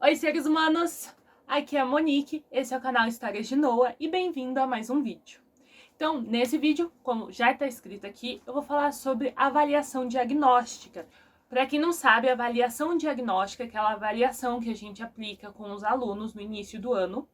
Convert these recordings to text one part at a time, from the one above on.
Oi, seres humanos! Aqui é a Monique, esse é o canal Histórias de Noah e bem-vindo a mais um vídeo. Então, nesse vídeo, como já está escrito aqui, eu vou falar sobre avaliação diagnóstica. Para quem não sabe, a avaliação diagnóstica é aquela avaliação que a gente aplica com os alunos no início do ano,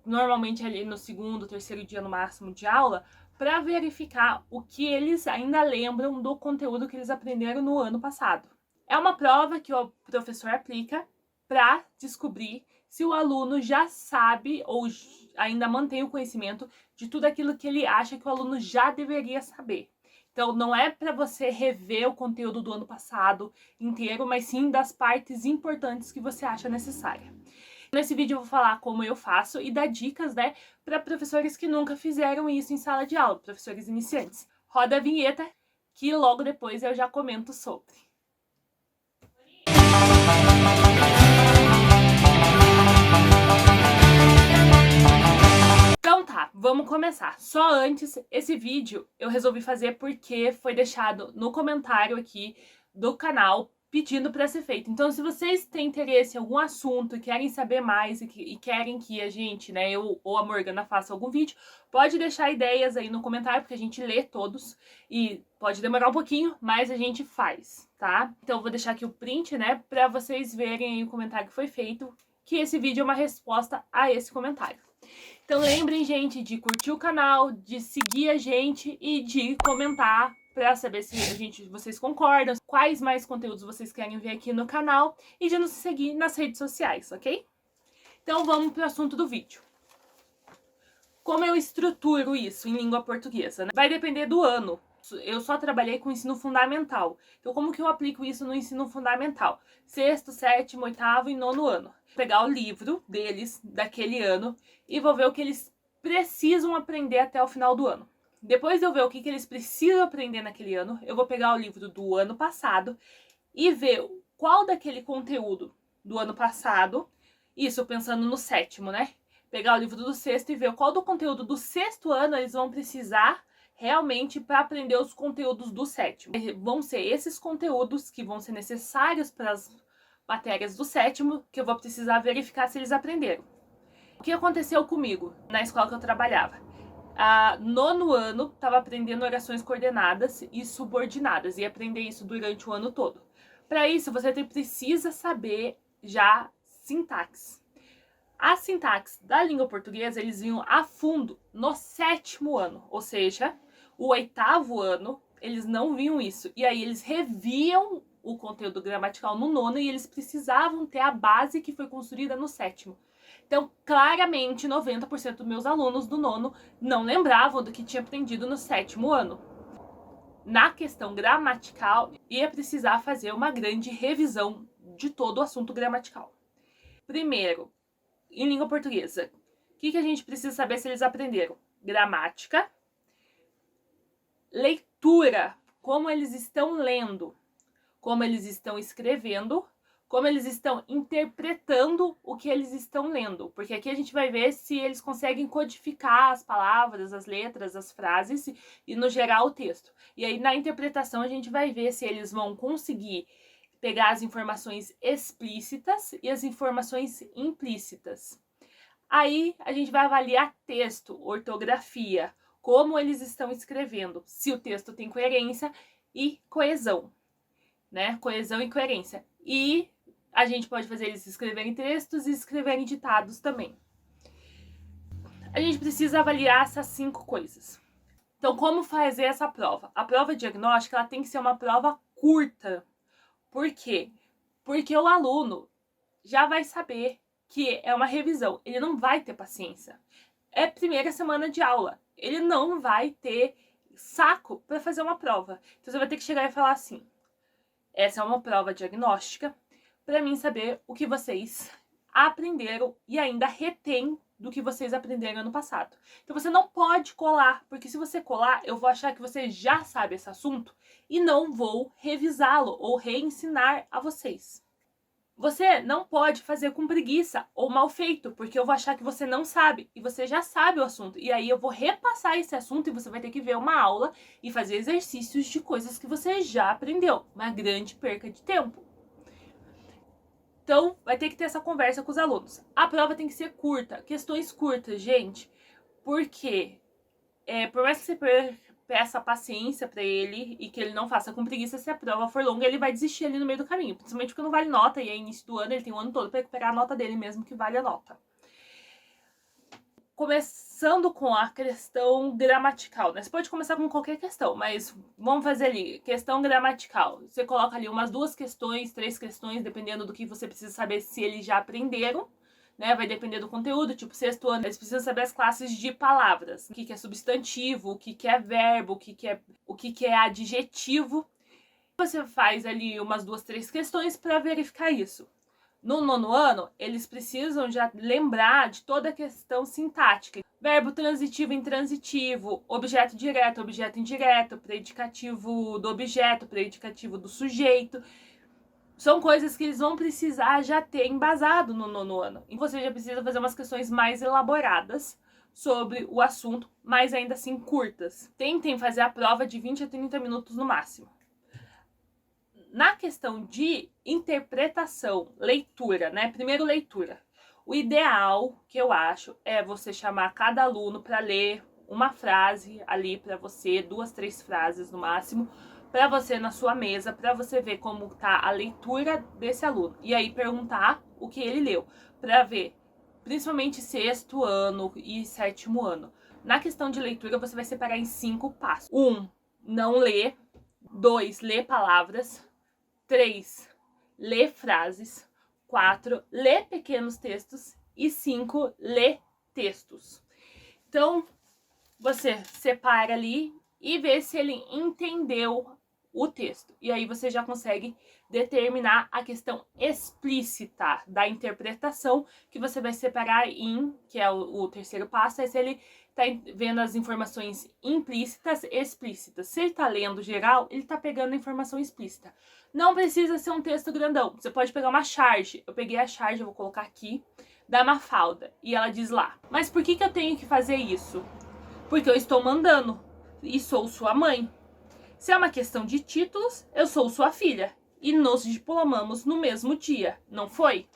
normalmente ali no segundo, terceiro dia no máximo de aula, para verificar o que eles ainda lembram do conteúdo que eles aprenderam no ano passado. É uma prova que o professor aplica para descobrir se o aluno já sabe ou ainda mantém o conhecimento de tudo aquilo que ele acha que o aluno já deveria saber. Então, não é para você rever o conteúdo do ano passado inteiro, mas sim das partes importantes que você acha necessária. Nesse vídeo eu vou falar como eu faço e dar dicas, né, para professores que nunca fizeram isso em sala de aula, professores iniciantes. Roda a vinheta que logo depois eu já comento sobre. Então tá, vamos começar. Só antes, esse vídeo eu resolvi fazer porque foi deixado no comentário aqui do canal pedindo para ser feito. Então, se vocês têm interesse em algum assunto e querem saber mais e querem que a gente, né, eu ou a Morgana faça algum vídeo, pode deixar ideias aí no comentário, porque a gente lê todos e pode demorar um pouquinho, mas a gente faz, tá? Então, eu vou deixar aqui o print, né, para vocês verem aí o comentário que foi feito, que esse vídeo é uma resposta a esse comentário. Então lembrem, gente, de curtir o canal, de seguir a gente e de comentar para saber se vocês concordam, quais mais conteúdos vocês querem ver aqui no canal e de nos seguir nas redes sociais, ok? Então vamos para o assunto do vídeo. Como eu estruturo isso em língua portuguesa, né? Vai depender do ano. Eu só trabalhei com ensino fundamental. Então, como que eu aplico isso no ensino fundamental? Sexto, sétimo, oitavo e nono ano. Vou pegar o livro deles, daquele ano, e vou ver o que eles precisam aprender até o final do ano. Depois de eu ver o que eles precisam aprender naquele ano, eu vou pegar o livro do ano passado e ver qual daquele conteúdo do ano passado, isso pensando no sétimo, né? Pegar o livro do sexto e ver qual do conteúdo do sexto ano eles vão precisar realmente para aprender os conteúdos do sétimo. Vão ser esses conteúdos que vão ser necessários para as matérias do sétimo que eu vou precisar verificar se eles aprenderam. O que aconteceu comigo na escola que eu trabalhava? Nono ano, estava aprendendo orações coordenadas e subordinadas, e aprender isso durante o ano todo. Para isso, você precisa saber já sintaxe. A sintaxe da língua portuguesa, eles vinham a fundo no sétimo ano, ou seja, o oitavo ano, eles não viam isso. E aí eles reviam o conteúdo gramatical no nono e eles precisavam ter a base que foi construída no sétimo. Então, claramente, 90% dos meus alunos do nono não lembravam do que tinha aprendido no sétimo ano. Na questão gramatical, ia precisar fazer uma grande revisão de todo o assunto gramatical. Primeiro, em língua portuguesa, o que a gente precisa saber se eles aprenderam? Gramática, leitura, como eles estão lendo, como eles estão escrevendo, como eles estão interpretando o que eles estão lendo. Porque aqui a gente vai ver se eles conseguem codificar as palavras, as letras, as frases e, no geral, o texto. E aí, na interpretação, a gente vai ver se eles vão conseguir pegar as informações explícitas e as informações implícitas. Aí, a gente vai avaliar texto, ortografia, como eles estão escrevendo, se o texto tem coerência e coesão, né? Coesão e coerência. E a gente pode fazer eles escreverem textos e escreverem ditados também. A gente precisa avaliar essas 5 coisas. Então, como fazer essa prova? A prova diagnóstica, ela tem que ser uma prova curta. Por quê? Porque o aluno já vai saber que é uma revisão. Ele não vai ter paciência. É primeira semana de aula. Ele não vai ter saco para fazer uma prova. Então, você vai ter que chegar e falar assim: essa é uma prova diagnóstica para mim saber o que vocês aprenderam e ainda retém do que vocês aprenderam ano passado. Então você não pode colar, porque se você colar, eu vou achar que você já sabe esse assunto e não vou revisá-lo ou reensinar a vocês. Você não pode fazer com preguiça ou mal feito, porque eu vou achar que você não sabe e você já sabe o assunto. E aí eu vou repassar esse assunto e você vai ter que ver uma aula e fazer exercícios de coisas que você já aprendeu. Uma grande perca de tempo. Então, vai ter que ter essa conversa com os alunos. A prova tem que ser curta, questões curtas, gente. Porque, por mais que você peça paciência pra ele e que ele não faça com preguiça, se a prova for longa, ele vai desistir ali no meio do caminho. Principalmente porque não vale nota e é início do ano, ele tem o ano todo pra recuperar a nota dele mesmo, que vale a nota. Começando com a questão gramatical, né? Você pode começar com qualquer questão, mas vamos fazer ali, questão gramatical. Você coloca ali umas 2 questões, 3 questões, dependendo do que você precisa saber se eles já aprenderam, né? Vai depender do conteúdo, tipo, 6º ano, eles precisam saber as classes de palavras. O que é substantivo, o que é verbo, o que é adjetivo. Você faz ali umas 2, 3 questões para verificar isso. No 9º ano, eles precisam já lembrar de toda a questão sintática. Verbo transitivo, intransitivo, objeto direto, objeto indireto, predicativo do objeto, predicativo do sujeito. São coisas que eles vão precisar já ter embasado no 9º ano. E você já precisa fazer umas questões mais elaboradas sobre o assunto, mas ainda assim curtas. Tentem fazer a prova de 20 a 30 minutos no máximo. Na questão de interpretação, leitura, né? Primeiro, leitura. O ideal, que eu acho, é você chamar cada aluno para ler uma frase ali para você, 2, 3 frases no máximo, para você na sua mesa, para você ver como tá a leitura desse aluno. E aí perguntar o que ele leu, para ver, principalmente 6º ano e 7º ano. Na questão de leitura, você vai separar em 5 passos. 1, não ler. 2, ler palavras. 3, ler frases. 4, ler pequenos textos. E 5, ler textos. Então, você separa ali e vê se ele entendeu o texto. E aí você já consegue determinar a questão explícita da interpretação, que você vai separar em, que é o 3º passo, é se ele tá vendo as informações implícitas e explícitas. Se ele tá lendo geral, ele tá pegando a informação explícita. Não precisa ser um texto grandão. Você pode pegar uma charge. Eu peguei a charge, eu vou colocar aqui, da Mafalda. E ela diz lá: mas por que eu tenho que fazer isso? Porque eu estou mandando e sou sua mãe. Se é uma questão de títulos, eu sou sua filha. E nos diplomamos no mesmo dia, não foi?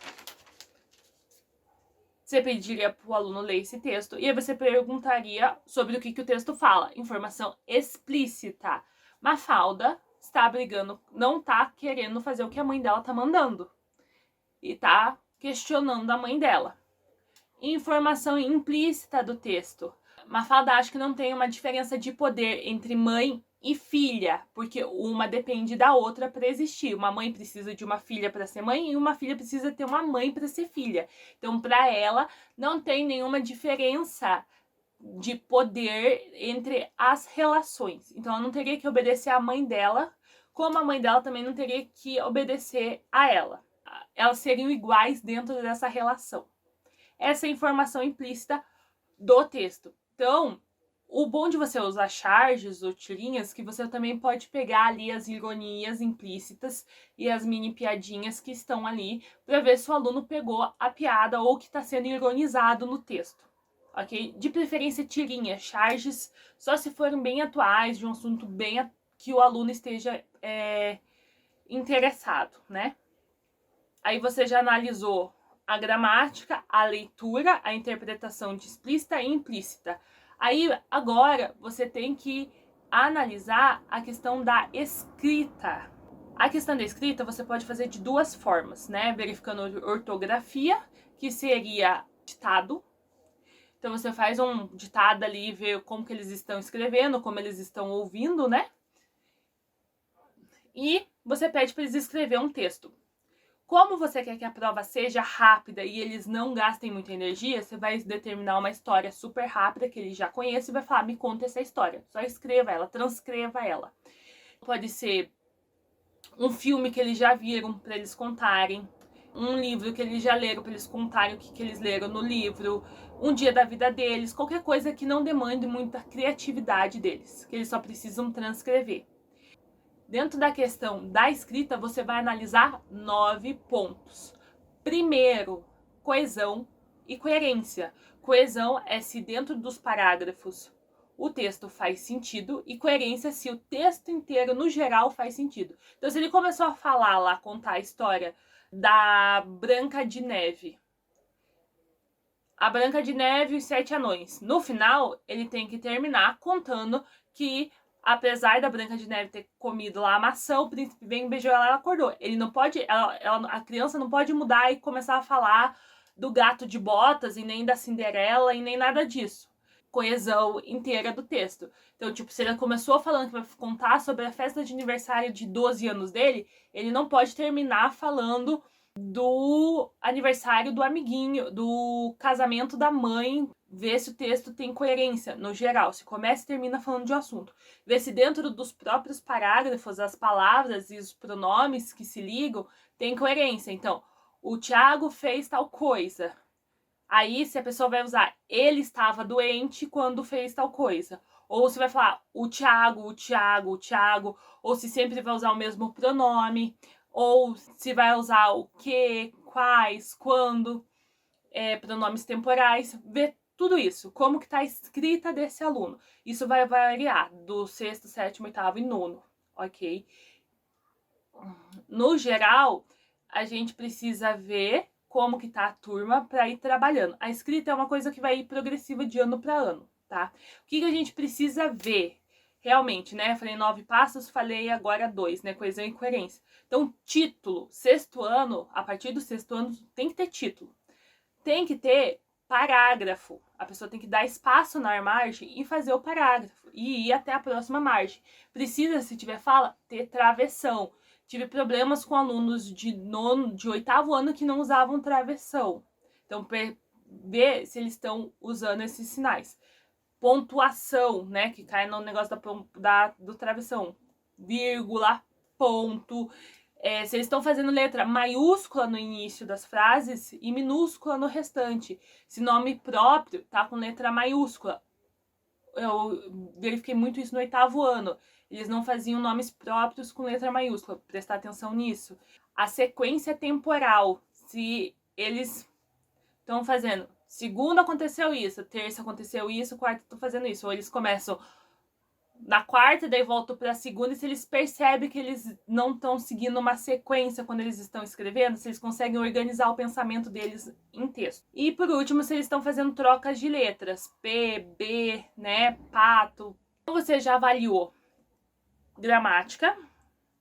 Você pediria para o aluno ler esse texto e aí você perguntaria sobre o que o texto fala. Informação explícita. Mafalda está brigando, não está querendo fazer o que a mãe dela está mandando. E está questionando a mãe dela. Informação implícita do texto. Mafalda acha que não tem uma diferença de poder entre mãe e filha, porque uma depende da outra para existir. Uma mãe precisa de uma filha para ser mãe e uma filha precisa ter uma mãe para ser filha. Então, para ela, não tem nenhuma diferença de poder entre as relações. Então, ela não teria que obedecer à mãe dela, como a mãe dela também não teria que obedecer a ela. Elas seriam iguais dentro dessa relação. Essa é a informação implícita do texto. Então, o bom de você usar charges ou tirinhas, que você também pode pegar ali as ironias implícitas e as mini piadinhas que estão ali para ver se o aluno pegou a piada ou que está sendo ironizado no texto, ok? De preferência tirinha, charges, só se forem bem atuais, de um assunto bem que o aluno esteja interessado, né? Aí você já analisou a gramática, a leitura, a interpretação de explícita e implícita. Aí, agora, você tem que analisar a questão da escrita. A questão da escrita você pode fazer de 2 formas, né? Verificando ortografia, que seria ditado. Então, você faz um ditado ali, vê como que eles estão escrevendo, como eles estão ouvindo, né? E você pede para eles escrever um texto. Como você quer que a prova seja rápida e eles não gastem muita energia, você vai determinar uma história super rápida que eles já conhecem e vai falar: me conta essa história. Só escreva ela, transcreva ela. Pode ser um filme que eles já viram para eles contarem, um livro que eles já leram para eles contarem o que eles leram no livro, um dia da vida deles, qualquer coisa que não demande muita criatividade deles, que eles só precisam transcrever. Dentro da questão da escrita, você vai analisar 9 pontos. Primeiro, coesão e coerência. Coesão é se dentro dos parágrafos o texto faz sentido, e coerência se o texto inteiro, no geral, faz sentido. Então, se ele começou a falar lá, contar a história da Branca de Neve. A Branca de Neve e os 7 Anões. No final, ele tem que terminar contando que, apesar da Branca de Neve ter comido lá a maçã, o príncipe veio, beijou ela e ela acordou. Ele não pode, a criança não pode mudar e começar a falar do gato de botas, e nem da Cinderela, e nem nada disso. Coesão inteira do texto. Então, tipo, se ele começou falando que vai contar sobre a festa de aniversário de 12 anos dele, ele não pode terminar falando do aniversário do amiguinho, do casamento da mãe. Ver se o texto tem coerência, no geral, se começa e termina falando de um assunto. Ver se dentro dos próprios parágrafos, as palavras e os pronomes que se ligam tem coerência. Então, o Thiago fez tal coisa. Aí, se a pessoa vai usar ele estava doente quando fez tal coisa. Ou se vai falar o Thiago, o Thiago, o Thiago. Ou se sempre vai usar o mesmo pronome. Ou se vai usar o que, quais, quando, pronomes temporais. Ver tudo isso, como que tá a escrita desse aluno. Isso vai variar do sexto, sétimo, oitavo e nono, ok? No geral, a gente precisa ver como que tá a turma para ir trabalhando. A escrita é uma coisa que vai ir progressiva de ano para ano, tá? O que a gente precisa ver realmente, né? Eu falei 9 passos, falei agora 2, né? Coesão e coerência. Então, título, sexto ano, a partir do sexto ano tem que ter título. Tem que ter parágrafo. A pessoa tem que dar espaço na margem e fazer o parágrafo e ir até a próxima margem. Precisa, se tiver fala, ter travessão. Tive problemas com alunos de oitavo ano que não usavam travessão. Então, ver se eles estão usando esses sinais. Pontuação, né? Que cai no negócio do travessão. Vírgula, ponto. Se eles estão fazendo letra maiúscula no início das frases e minúscula no restante. Se nome próprio tá com letra maiúscula. Eu verifiquei muito isso no oitavo ano. Eles não faziam nomes próprios com letra maiúscula. Prestar atenção nisso. A sequência temporal. Se eles estão fazendo segunda aconteceu isso, terça aconteceu isso, quarta tô fazendo isso. Ou eles começam na quarta, daí voltam para a segunda, e se eles percebem que eles não estão seguindo uma sequência quando eles estão escrevendo, se eles conseguem organizar o pensamento deles em texto. E por último, se eles estão fazendo trocas de letras, P, B, né, pato. Então você já avaliou gramática,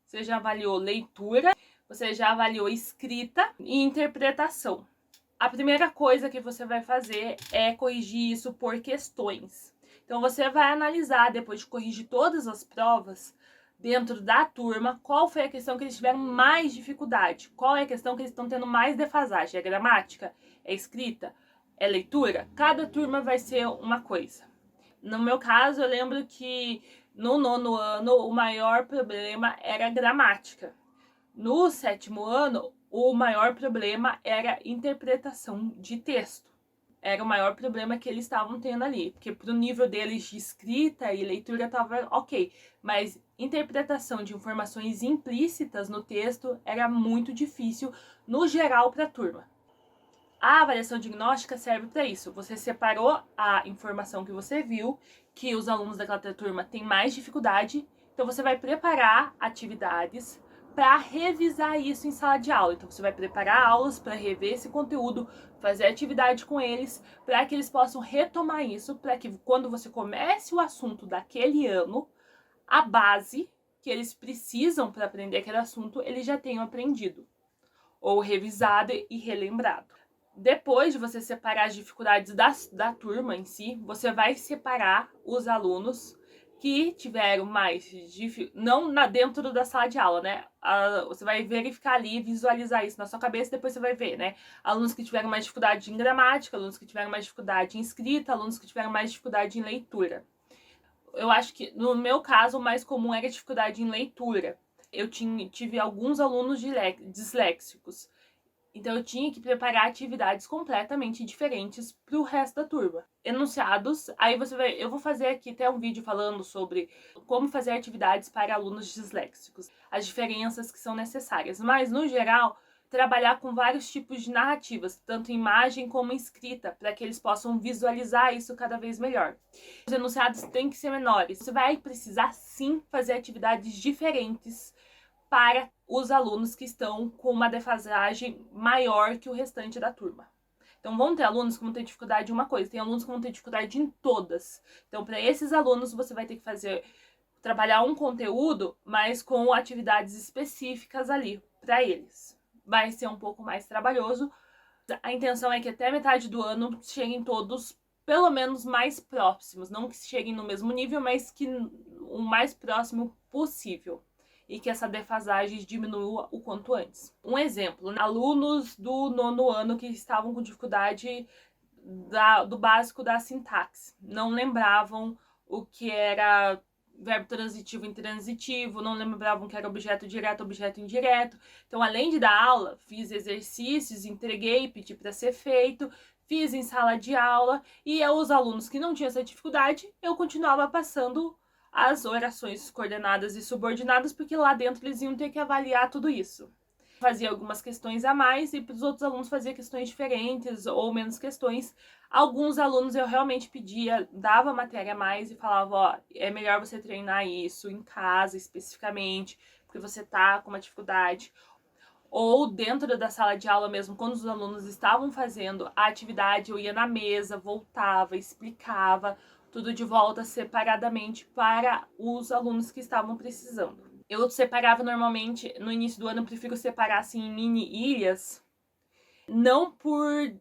você já avaliou leitura, você já avaliou escrita e interpretação. A primeira coisa que você vai fazer é corrigir isso por questões. Então, você vai analisar, depois de corrigir todas as provas, dentro da turma, qual foi a questão que eles tiveram mais dificuldade, qual é a questão que eles estão tendo mais defasagem. É gramática? É escrita? É leitura? Cada turma vai ser uma coisa. No meu caso, eu lembro que no nono ano, o maior problema era gramática. No sétimo ano, o maior problema era interpretação de texto. Era o maior problema que eles estavam tendo ali, porque pro nível deles de escrita e leitura tava ok, mas interpretação de informações implícitas no texto era muito difícil no geral para a turma. A avaliação diagnóstica serve para isso. Você separou a informação que você viu, que os alunos daquela turma têm mais dificuldade, então você vai preparar atividades para revisar isso em sala de aula. Então você vai preparar aulas para rever esse conteúdo, fazer atividade com eles, para que eles possam retomar isso, para que quando você comece o assunto daquele ano, a base que eles precisam para aprender aquele assunto, eles já tenham aprendido, ou revisado e relembrado. Depois de você separar as dificuldades da turma em si, você vai separar os alunos que tiveram mais não dentro da sala de aula, né? Você vai verificar ali, visualizar isso na sua cabeça, depois você vai ver, né? Alunos que tiveram mais dificuldade em gramática, alunos que tiveram mais dificuldade em escrita, alunos que tiveram mais dificuldade em leitura. Eu acho que, no meu caso, o mais comum era dificuldade em leitura. Eu tive alguns alunos disléxicos. Então, eu tinha que preparar atividades completamente diferentes para o resto da turma. Enunciados, aí eu vou fazer aqui até um vídeo falando sobre como fazer atividades para alunos disléxicos, as diferenças que são necessárias. Mas, no geral, trabalhar com vários tipos de narrativas, tanto em imagem como em escrita, para que eles possam visualizar isso cada vez melhor. Os enunciados têm que ser menores. Você vai precisar, sim, fazer atividades diferentes para os alunos que estão com uma defasagem maior que o restante da turma. Então, vão ter alunos que vão ter dificuldade em uma coisa, tem alunos que vão ter dificuldade em todas. Então, para esses alunos, você vai ter que trabalhar um conteúdo, mas com atividades específicas ali para eles. Vai ser um pouco mais trabalhoso. A intenção é que até metade do ano cheguem todos, pelo menos, mais próximos. Não que cheguem no mesmo nível, mas que o mais próximo possível. E que essa defasagem diminua o quanto antes. Um exemplo, alunos do 9º ano que estavam com dificuldade do básico da sintaxe. Não lembravam o que era verbo transitivo e intransitivo, não lembravam que era objeto direto, objeto indireto. Então, além de dar aula, fiz exercícios, entreguei, pedi para ser feito, fiz em sala de aula, e os alunos que não tinham essa dificuldade, eu continuava passando as orações coordenadas e subordinadas, porque lá dentro eles iam ter que avaliar tudo isso. Fazia algumas questões a mais e para os outros alunos fazia questões diferentes ou menos questões. Alguns alunos eu realmente pedia, dava matéria a mais e falava, ó, é melhor você treinar isso em casa especificamente, porque você tá com uma dificuldade. Ou dentro da sala de aula mesmo, quando os alunos estavam fazendo a atividade, eu ia na mesa, voltava, explicava tudo de volta separadamente para os alunos que estavam precisando. Eu separava normalmente, no início do ano, eu prefiro separar assim em mini ilhas, não por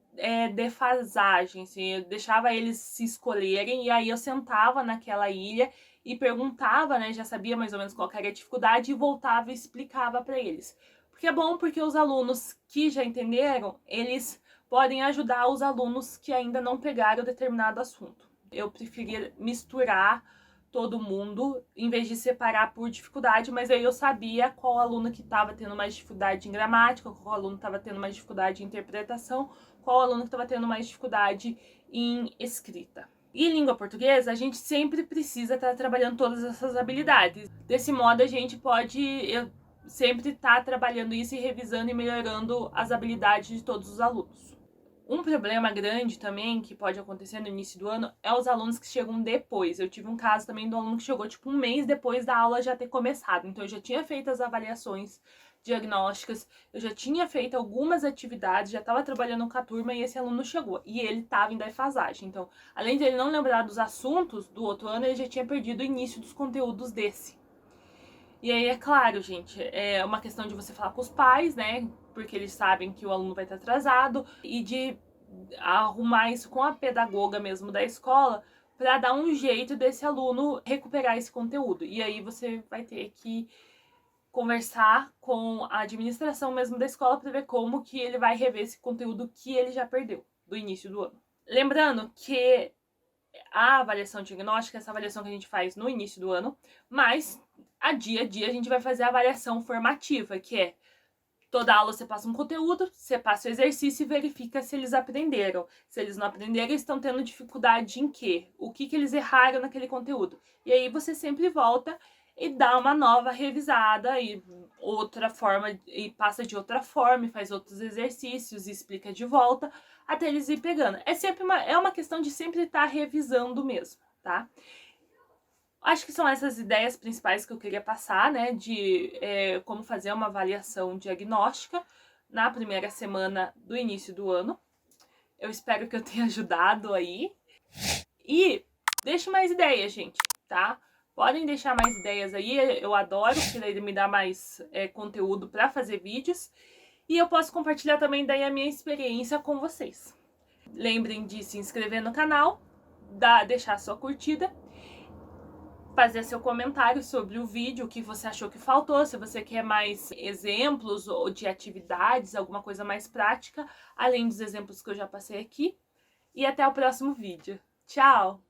defasagem, assim, eu deixava eles se escolherem e aí eu sentava naquela ilha e perguntava, né, já sabia mais ou menos qual era a dificuldade e voltava e explicava para eles. Porque é bom porque os alunos que já entenderam, eles podem ajudar os alunos que ainda não pegaram determinado assunto. Eu preferia misturar todo mundo, em vez de separar por dificuldade, mas aí eu sabia qual aluno que estava tendo mais dificuldade em gramática, qual aluno estava tendo mais dificuldade em interpretação, qual aluno que estava tendo mais dificuldade em escrita. E em língua portuguesa, a gente sempre precisa estar trabalhando todas essas habilidades. Desse modo, a gente pode sempre estar trabalhando isso e revisando e melhorando as habilidades de todos os alunos. Um problema grande também que pode acontecer no início do ano é os alunos que chegam depois. Eu tive um caso também do aluno que chegou tipo um mês depois da aula já ter começado. Então eu já tinha feito as avaliações diagnósticas, eu já tinha feito algumas atividades, já estava trabalhando com a turma e esse aluno chegou. E ele estava em defasagem. Então, além de ele não lembrar dos assuntos do outro ano, ele já tinha perdido o início dos conteúdos desse. E aí, é claro, gente, é uma questão de você falar com os pais, né? Porque eles sabem que o aluno vai estar atrasado, e de arrumar isso com a pedagoga mesmo da escola para dar um jeito desse aluno recuperar esse conteúdo. E aí você vai ter que conversar com a administração mesmo da escola para ver como que ele vai rever esse conteúdo que ele já perdeu do início do ano. Lembrando que a avaliação diagnóstica, essa avaliação que a gente faz no início do ano, mas a dia a dia a gente vai fazer a avaliação formativa, que é toda aula você passa um conteúdo, você passa o exercício e verifica se eles aprenderam. Se eles não aprenderam, eles estão tendo dificuldade em quê? O que eles erraram naquele conteúdo? E aí você sempre volta e dá uma nova revisada e outra forma, e passa de outra forma, e faz outros exercícios e explica de volta, até eles ir pegando. É uma questão de sempre estar revisando mesmo, tá? Acho que são essas ideias principais que eu queria passar, né, de como fazer uma avaliação diagnóstica na primeira semana do início do ano. Eu espero que eu tenha ajudado aí. E deixe mais ideias, gente, tá? Podem deixar mais ideias aí, eu adoro, porque daí me dá mais conteúdo para fazer vídeos. E eu posso compartilhar também daí a minha experiência com vocês. Lembrem de se inscrever no canal, deixar sua curtida, fazer seu comentário sobre o vídeo, o que você achou que faltou, se você quer mais exemplos ou de atividades, alguma coisa mais prática, além dos exemplos que eu já passei aqui. E até o próximo vídeo. Tchau!